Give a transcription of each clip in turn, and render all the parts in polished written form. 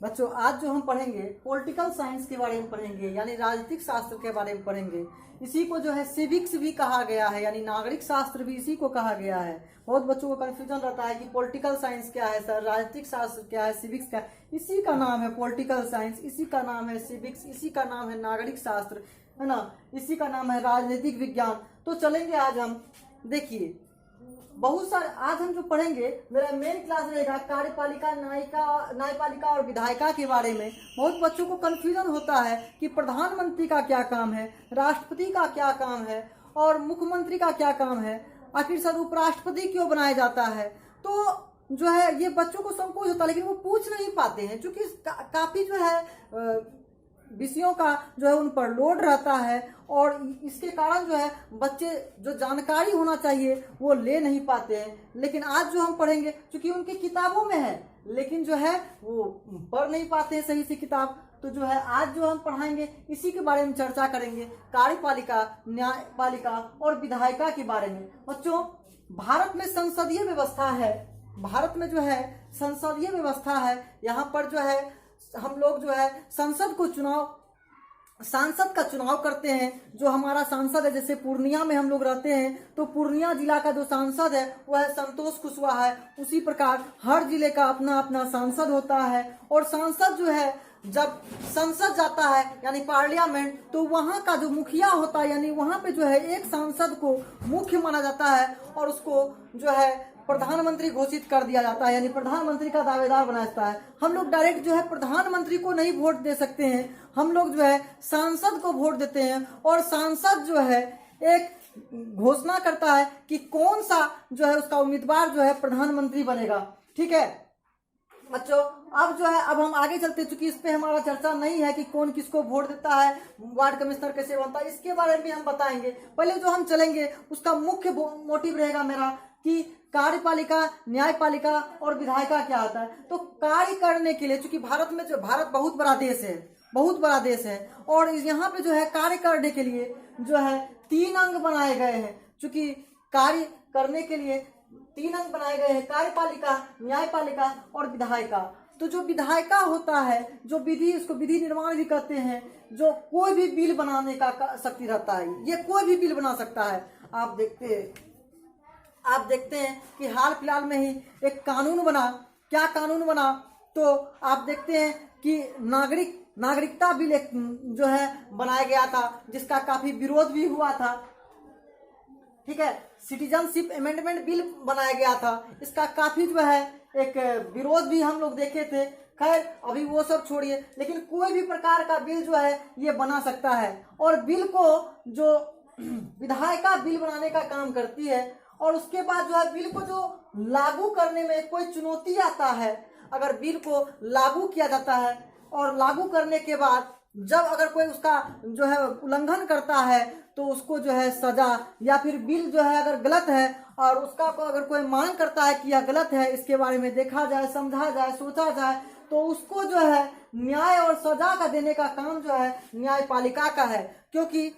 बच्चों आज जो हम पढ़ेंगे पॉलिटिकल साइंस के बारे में पढ़ेंगे, यानी राजनीतिक शास्त्र के बारे में पढ़ेंगे। इसी को जो है सिविक्स भी कहा गया है, यानी नागरिक शास्त्र भी इसी को कहा गया है। बहुत बच्चों को कंफ्यूजन रहता है कि पॉलिटिकल साइंस क्या है सर, राजनीतिक शास्त्र क्या है, सिविक्स क्या है। इसी का नाम है पॉलिटिकल साइंस, इसी का नाम है सिविक्स, इसी का नाम है नागरिक शास्त्र, है ना, इसी का नाम है राजनीतिक विज्ञान। तो चलेंगे आज हम, देखिए बहुत सारे आज हम जो पढ़ेंगे, मेरा मेन क्लास रहेगा कार्यपालिका, न्यायपालिका और विधायिका के बारे में। बहुत बच्चों को कंफ्यूजन होता है कि प्रधानमंत्री का क्या काम है, राष्ट्रपति का क्या काम है और मुख्यमंत्री का क्या काम है, आखिर सर उपराष्ट्रपति क्यों बनाया जाता है। तो जो है ये बच्चों को संकोच होता है, लेकिन वो पूछ नहीं पाते हैं क्योंकि काफी जो है विषयों का जो है उन पर लोड रहता है और इसके कारण जो है बच्चे जो जानकारी होना चाहिए वो ले नहीं पाते हैं। लेकिन आज जो हम पढ़ेंगे क्योंकि उनकी किताबों में है, लेकिन जो है वो पढ़ नहीं पाते हैं सही से किताब। तो जो है आज जो हम पढ़ाएंगे इसी के बारे में चर्चा करेंगे, कार्यपालिका, न्यायपालिका और विधायिका के बारे में। बच्चों भारत में संसदीय व्यवस्था है, भारत में जो है संसदीय व्यवस्था है। यहाँ पर जो है हम लोग जो है सांसद का चुनाव करते हैं। जो हमारा सांसद है, जैसे पूर्णिया में हम लोग रहते हैं तो पूर्णिया जिला का जो सांसद है वह है संतोष कुशवाहा है। उसी प्रकार हर जिले का अपना अपना सांसद होता है और सांसद जो है जब संसद जाता है यानी पार्लियामेंट, तो वहाँ का जो मुखिया होता है, यानी वहाँ पे जो है एक सांसद को मुख्य माना जाता है और उसको जो है प्रधानमंत्री घोषित कर दिया जाता है, यानी प्रधानमंत्री का दावेदार बना जाता है। हम लोग डायरेक्ट जो है प्रधानमंत्री को नहीं वोट दे सकते हैं, हम लोग जो है सांसद को वोट देते हैं और सांसद जो है एक घोषणा करता है कि कौन सा जो है उसका उम्मीदवार जो है प्रधानमंत्री बनेगा। ठीक है बच्चों, अब जो है अब हम आगे चलते, चूंकि इस पे हमारा चर्चा नहीं है कि कौन किसको वोट देता है, वार्ड कमिश्नर कैसे बनता है, इसके बारे में भी हम बताएंगे। पहले जो हम चलेंगे उसका मुख्य मोटिव रहेगा मेरा कि कार्यपालिका, न्यायपालिका और विधायिका क्या होता है। तो कार्य करने के लिए, चूंकि भारत में जो भारत बहुत बड़ा देश है, बहुत बड़ा देश है और यहाँ पे जो है कार्य करने के लिए जो है 3 अंग बनाए गए हैं। चूंकि कार्य करने के लिए 3 अंग बनाए गए हैं, कार्यपालिका, न्यायपालिका और विधायिका। तो जो विधायिका होता है, जो विधि, इसको विधि निर्माण भी कहते हैं, जो कोई भी बिल बनाने का शक्ति रहता है, ये कोई भी बिल बना सकता है। आप देखते हैं कि हाल फिलहाल में ही एक कानून बना, क्या कानून बना, तो आप देखते हैं कि नागरिकता बिल एक जो है बनाया गया था, जिसका काफी विरोध भी हुआ था। ठीक है, सिटीजनशिप अमेंडमेंट बिल बनाया गया था, इसका काफी जो है एक विरोध भी हम लोग देखे थे। खैर अभी वो सब छोड़िए, लेकिन कोई भी प्रकार का बिल जो है ये बना सकता है और बिल को जो विधायिका बिल बनाने का काम करती है और उसके बाद जो है बिल को जो लागू करने में कोई चुनौती आता है, अगर बिल को लागू किया जाता है और लागू करने के बाद जब अगर कोई उसका जो है उल्लंघन करता है तो उसको जो है सजा, या फिर बिल जो है अगर गलत है और उसका अगर कोई मांग करता है कि यह गलत है, इसके बारे में देखा जाए, समझा जाए, सोचा जाए, तो उसको जो है न्याय और सजा का देने का काम जो है न्यायपालिका का है। क्योंकि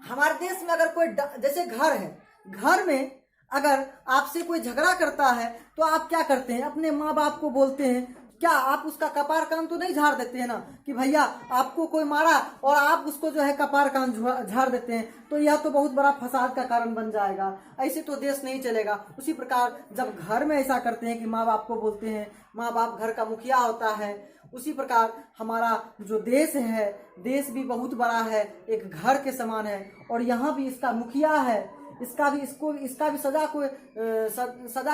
हमारे देश में अगर कोई जैसे घर है, घर में अगर आपसे कोई झगड़ा करता है तो आप क्या करते हैं, अपने माँ बाप को बोलते हैं, क्या आप उसका कपार कान तो नहीं झाड़ देते हैं ना, कि भैया आपको कोई मारा और आप उसको जो है कपार कान झाड़ देते हैं, तो यह तो बहुत बड़ा फसाद का कारण बन जाएगा, ऐसे तो देश नहीं चलेगा। उसी प्रकार जब घर में ऐसा करते हैं कि माँ बाप को बोलते हैं, माँ बाप घर का मुखिया होता है, उसी प्रकार हमारा जो देश है, देश भी बहुत बड़ा है, एक घर के समान है और यहाँ भी इसका मुखिया है, इसका भी सजा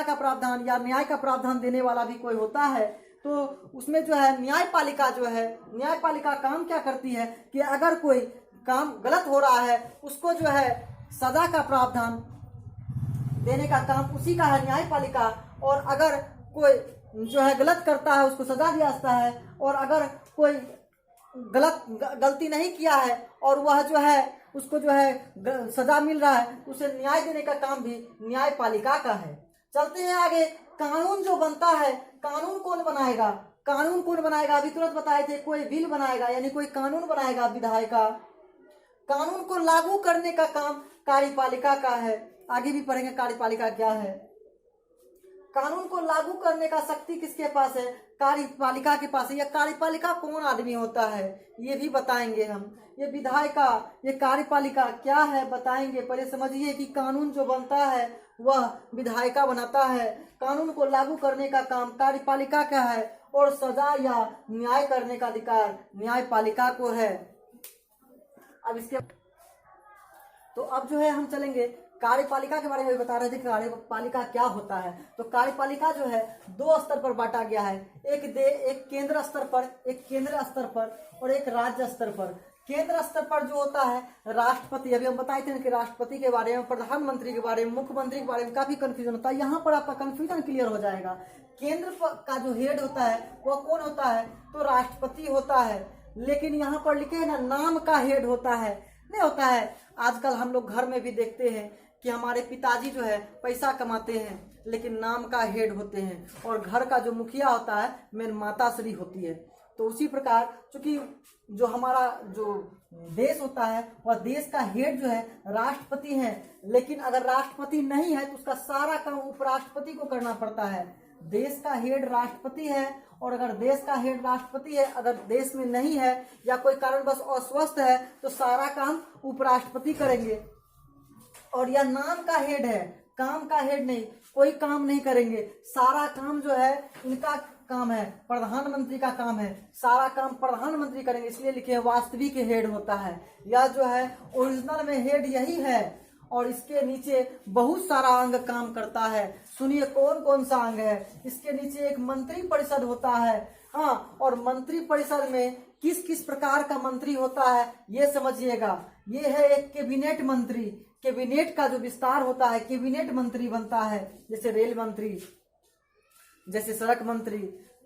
का प्रावधान या न्याय का प्रावधान देने वाला भी कोई होता है। तो उसमें जो है न्यायपालिका जो है, न्यायपालिका काम क्या करती है कि अगर कोई काम गलत हो रहा है उसको जो है सजा का प्रावधान देने का काम उसी का है न्यायपालिका, और अगर कोई जो है गलत करता है उसको सजा दिया जाता है, और अगर कोई गलती नहीं किया है और वह जो है उसको जो है सजा मिल रहा है, उसे न्याय देने का काम भी न्यायपालिका का है। चलते हैं आगे, कानून जो बनता है, कानून कौन बनाएगा, कानून कौन बनाएगा, अभी तुरंत बताए थे, कोई बिल बनाएगा यानी कोई कानून बनाएगा विधायिका। कानून को लागू करने का काम कार्यपालिका का है, आगे भी पढ़ेंगे कार्यपालिका क्या है। कानून को लागू करने का शक्ति किसके पास है? कार्यपालिका के पास है। यह कार्यपालिका कौन आदमी होता है ये भी बताएंगे हम। ये विधायिका, ये कार्यपालिका क्या है बताएंगे। पहले समझिए कि कानून जो बनता है वह विधायिका बनाता है, कानून को लागू करने का काम कार्यपालिका का है, और सजा या न्याय करने का अधिकार न्यायपालिका को है। अब इसके तो अब जो है हम चलेंगे कार्यपालिका के बारे में बता रहे थे कि कार्यपालिका क्या होता है। तो कार्यपालिका जो है दो स्तर पर बांटा गया है, एक केंद्र स्तर पर और एक राज्य स्तर पर। केंद्र स्तर पर जो होता है राष्ट्रपति, अभी हम बताए थे कि राष्ट्रपति के बारे में, प्रधानमंत्री के बारे में, मुख्यमंत्री के बारे में काफी कंफ्यूजन होता है। यहाँ पर आपका कंफ्यूजन क्लियर हो जाएगा। केंद्र का जो हेड होता है वह कौन होता है? तो राष्ट्रपति होता है। लेकिन यहाँ पर लिखे है ना, नाम का हेड होता है, नहीं होता है। आजकल हम लोग घर में भी देखते हैं कि हमारे पिताजी जो है पैसा कमाते हैं लेकिन नाम का हेड होते हैं, और घर का जो मुखिया होता है मेन माता श्री होती है। तो उसी प्रकार चूंकि जो हमारा जो देश होता है वह देश का हेड जो है राष्ट्रपति है, लेकिन अगर राष्ट्रपति नहीं है तो उसका सारा काम उपराष्ट्रपति को करना पड़ता है। देश का हेड राष्ट्रपति है, और अगर देश का हेड राष्ट्रपति है, अगर देश में नहीं है या कोई कारणवश अस्वस्थ है तो सारा काम उपराष्ट्रपति करेंगे। और यह नाम का हेड है, काम का हेड नहीं, कोई काम नहीं करेंगे। सारा काम जो है इनका काम है, प्रधानमंत्री का काम है, सारा काम प्रधानमंत्री करेंगे, इसलिए लिखे वास्तविक हेड होता है। यह जो है ओरिजिनल में हेड यही है, और इसके नीचे बहुत सारा अंग काम करता है। सुनिए कौन कौन सा अंग है। इसके नीचे एक मंत्री परिषद होता है, हाँ, और मंत्री परिषद में किस किस प्रकार का मंत्री होता है ये समझिएगा। ये है एक कैबिनेट मंत्री, कैबिनेट का जो विस्तार होता है कैबिनेट मंत्री बनता है, जैसे रेल मंत्री, जैसे सड़क मंत्री,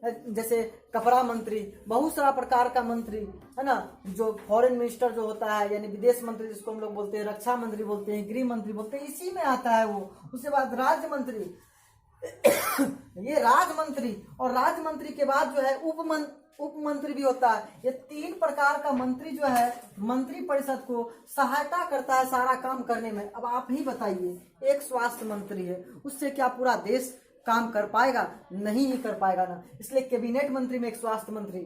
जैसे कपड़ा मंत्री, बहुत सारा प्रकार का मंत्री है ना। जो फॉरेन मिनिस्टर जो होता है यानी विदेश मंत्री जिसको हम लोग बोलते हैं, रक्षा मंत्री बोलते हैं, गृह मंत्री बोलते हैं, इसी में आता है वो। उसके बाद राज्य मंत्री ये राज्य मंत्री, और राज्य मंत्री के बाद जो है उप मंत्री भी होता है। ये तीन प्रकार का मंत्री जो है मंत्री परिषद को सहायता करता है सारा काम करने में। अब आप ही बताइए, एक स्वास्थ्य मंत्री है, उससे क्या पूरा देश काम कर पाएगा? नहीं ही कर पाएगा ना। इसलिए कैबिनेट मंत्री में एक स्वास्थ्य मंत्री,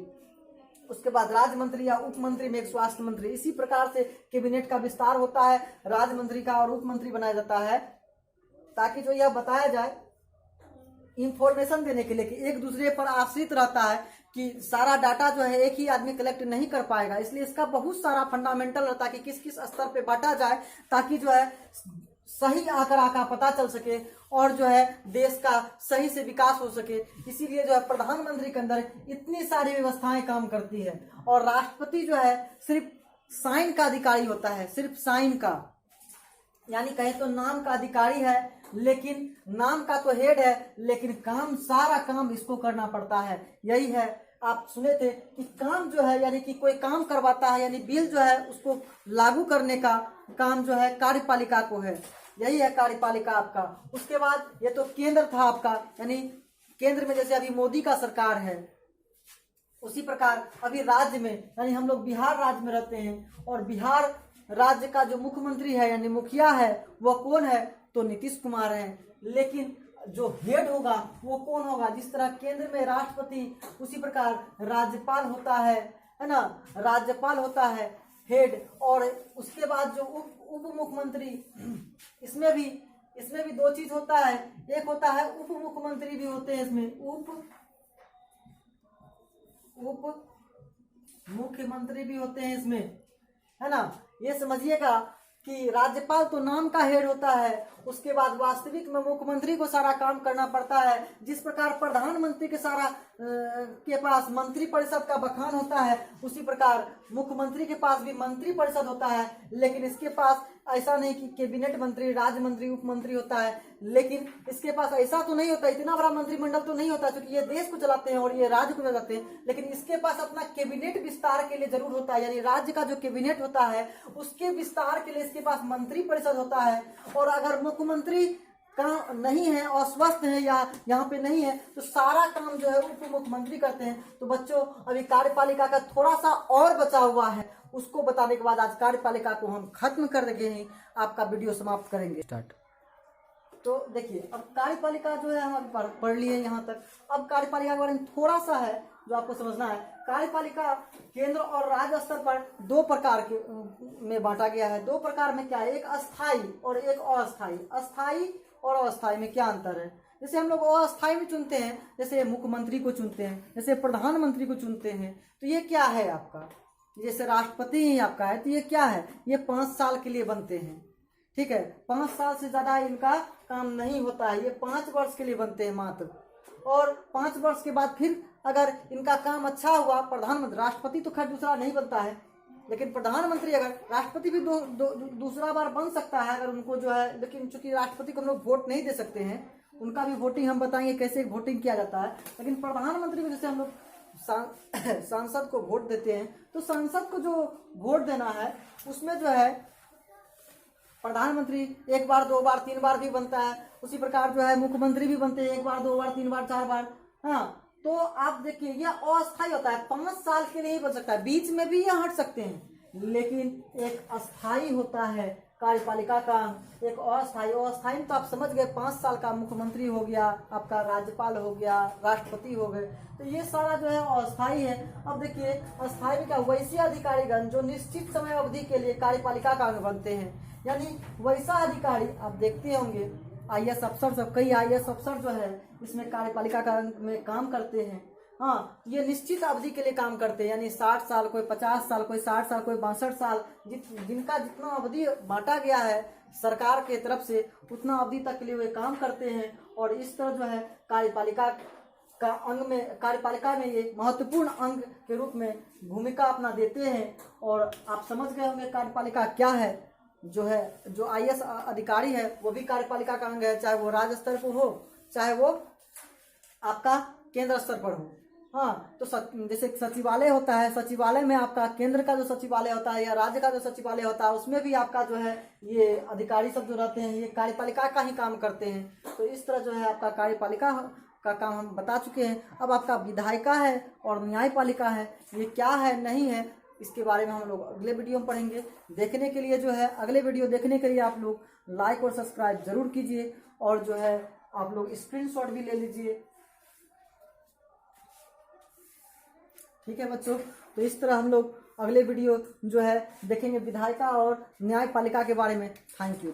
उसके बाद राज्य मंत्री या उप मंत्री में एक स्वास्थ्य मंत्री। इसी प्रकार से कैबिनेट का विस्तार होता है, राज्य मंत्री का और उप मंत्री बनाया जाता है, ताकि जो यह बताया जाए इंफॉर्मेशन देने के लिए कि एक दूसरे पर आश्रित रहता है कि सारा डाटा जो है एक ही आदमी कलेक्ट नहीं कर पाएगा। इसलिए इसका बहुत सारा फंडामेंटल रहता है कि किस किस स्तर पे बांटा जाए, ताकि जो है सही आंकड़ा का पता चल सके और जो है देश का सही से विकास हो सके। इसीलिए जो है प्रधानमंत्री के अंदर इतनी सारी व्यवस्थाएं काम करती है। और राष्ट्रपति जो है सिर्फ साइन का अधिकारी होता है, सिर्फ साइन का, यानी कहे तो नाम का अधिकारी है, लेकिन नाम का तो हेड है, लेकिन काम सारा काम इसको करना पड़ता है। यही है, आप सुने थे कि काम जो है यानी कि कोई काम करवाता है, यानी बिल जो है उसको लागू करने का काम जो है कार्यपालिका को है। यही है कार्यपालिका आपका। उसके बाद ये तो केंद्र था आपका, यानी केंद्र में जैसे अभी मोदी का सरकार है, उसी प्रकार अभी राज्य में यानी हम लोग बिहार राज्य में रहते हैं, और बिहार राज्य का जो मुख्यमंत्री है यानी मुखिया है वो कौन है? तो नीतीश कुमार है। लेकिन जो हेड होगा वो कौन होगा? जिस तरह केंद्र में राष्ट्रपति, उसी प्रकार राज्यपाल होता है ना, राज्यपाल होता है हेड। और उसके बाद जो उप मुख्यमंत्री, इसमें भी दो चीज होता है, एक होता है उप मुख्यमंत्री भी होते हैं, इसमें उप मुख्यमंत्री भी होते हैं इसमें, है ना। ये समझिएगा कि राज्यपाल तो नाम का हेड होता है, उसके बाद वास्तविक में मुख्यमंत्री को सारा काम करना पड़ता है। जिस प्रकार प्रधानमंत्री के सारा के पास मंत्री परिषद का बखान होता है, उसी प्रकार मुख्यमंत्री के पास भी मंत्री परिषद होता है। लेकिन इसके पास ऐसा नहीं कि कैबिनेट मंत्री, राज्य मंत्री, उप मंत्री होता है, लेकिन इसके पास ऐसा तो नहीं होता, इतना बड़ा मंत्रिमंडल तो नहीं होता, क्योंकि ये देश को चलाते हैं और ये राज्य को चलाते हैं। लेकिन इसके पास अपना कैबिनेट विस्तार के लिए जरूर होता है, यानी राज्य का जो कैबिनेट होता है उसके विस्तार के लिए इसके पास मंत्री परिषद होता है। और अगर मुख्यमंत्री का नहीं है और स्वस्थ है या यहाँ पे नहीं है तो सारा काम जो है उप मुख्यमंत्री करते हैं। तो बच्चों अभी कार्यपालिका का थोड़ा सा और बचा हुआ है, उसको बताने के बाद आज कार्यपालिका को हम खत्म कर देंगे, आपका वीडियो समाप्त करेंगे। स्टार्ट। तो देखिए अब कार्यपालिका जो है हम अभी पढ़ लिए यहाँ तक। अब कार्यपालिका के बारे में थोड़ा सा है जो आपको समझना है। कार्यपालिका केंद्र और राज्य स्तर पर दो प्रकार के में बांटा गया है। दो प्रकार में क्या है, एक अस्थाई और एक अस्थाई। अस्थाई और अस्थाई में क्या अंतर है? जैसे हम लोग अस्थाई में चुनते हैं, जैसे मुख्यमंत्री को चुनते हैं, जैसे प्रधानमंत्री को चुनते हैं, तो ये क्या है आपका, जैसे राष्ट्रपति ही आपका है, तो ये क्या है, ये 5 साल के लिए बनते हैं। ठीक है, 5 साल से ज्यादा इनका काम नहीं होता है, ये 5 वर्ष के लिए बनते हैं मात्र। और 5 वर्ष के बाद फिर अगर इनका काम अच्छा हुआ, प्रधानमंत्री, राष्ट्रपति तो खैर दूसरा नहीं बनता है, लेकिन प्रधानमंत्री अगर, राष्ट्रपति भी दूसरा बार बन सकता है अगर उनको जो है, लेकिन चूंकि राष्ट्रपति को हम लोग वोट नहीं दे सकते हैं, उनका भी वोटिंग हम बताएंगे कैसे वोटिंग किया जाता है। लेकिन प्रधानमंत्री को जैसे हम लोग सांसद को वोट देते हैं, तो सांसद को जो वोट देना है उसमें जो है प्रधानमंत्री 1 बार 2 बार 3 बार भी बनता है, उसी प्रकार जो है मुख्यमंत्री भी बनते हैं 1 बार 2 बार 3 बार 4 बार। हाँ, तो आप देखिए यह अस्थायी होता है, 5 साल के लिए ही बन सकता है, बीच में भी यह हट सकते हैं, लेकिन एक अस्थाई होता है कार्यपालिका का, एक अस्थाई। अस्थाई तो आप समझ गए, 5 साल का मुख्यमंत्री हो गया, आपका राज्यपाल हो गया, राष्ट्रपति हो गए, तो ये सारा जो है अस्थाई है। अब देखिए अस्थाई में क्या, वैसे अधिकारीगण जो निश्चित समय अवधि के लिए कार्यपालिका का अंग बनते हैं, यानी वैसा अधिकारी आप देखते होंगे IAS अफसर सब, कई IAS अफसर जो है इसमें कार्यपालिका का में काम करते हैं। हाँ, ये निश्चित अवधि के लिए काम करते हैं, यानी 60 साल, कोई 50 साल, कोई 60 साल, कोई 62 साल, जिनका जितना अवधि बांटा गया है सरकार के तरफ से, उतना अवधि तक के लिए वे काम करते हैं। और इस तरह जो है कार्यपालिका का अंग में, कार्यपालिका में ये महत्वपूर्ण अंग के रूप में भूमिका अपना देते हैं। और आप समझ गए होंगे कार्यपालिका क्या है, जो है जो IAS अधिकारी है वो भी कार्यपालिका का अंग है, चाहे वो राज्य स्तर पर हो, चाहे वो आपका केंद्र स्तर पर हो। हाँ, तो जैसे सचिवालय होता है, सचिवालय में आपका केंद्र का जो सचिवालय होता है या राज्य का जो सचिवालय होता है, उसमें भी आपका जो है ये अधिकारी सब जो रहते हैं ये कार्यपालिका का ही काम करते हैं। तो इस तरह जो है आपका कार्यपालिका का काम हम बता चुके हैं। अब आपका विधायिका है और न्यायपालिका है, ये क्या है नहीं है इसके बारे में हम लोग अगले वीडियो में पढ़ेंगे। देखने के लिए जो है, अगले वीडियो देखने के लिए आप लोग लाइक और सब्सक्राइब जरूर कीजिए, और जो है आप लोग स्क्रीनशॉट भी ले लीजिए। ठीक है बच्चों, तो इस तरह हम लोग अगले वीडियो जो है देखेंगे विधायिका और न्यायपालिका के बारे में। Thank you.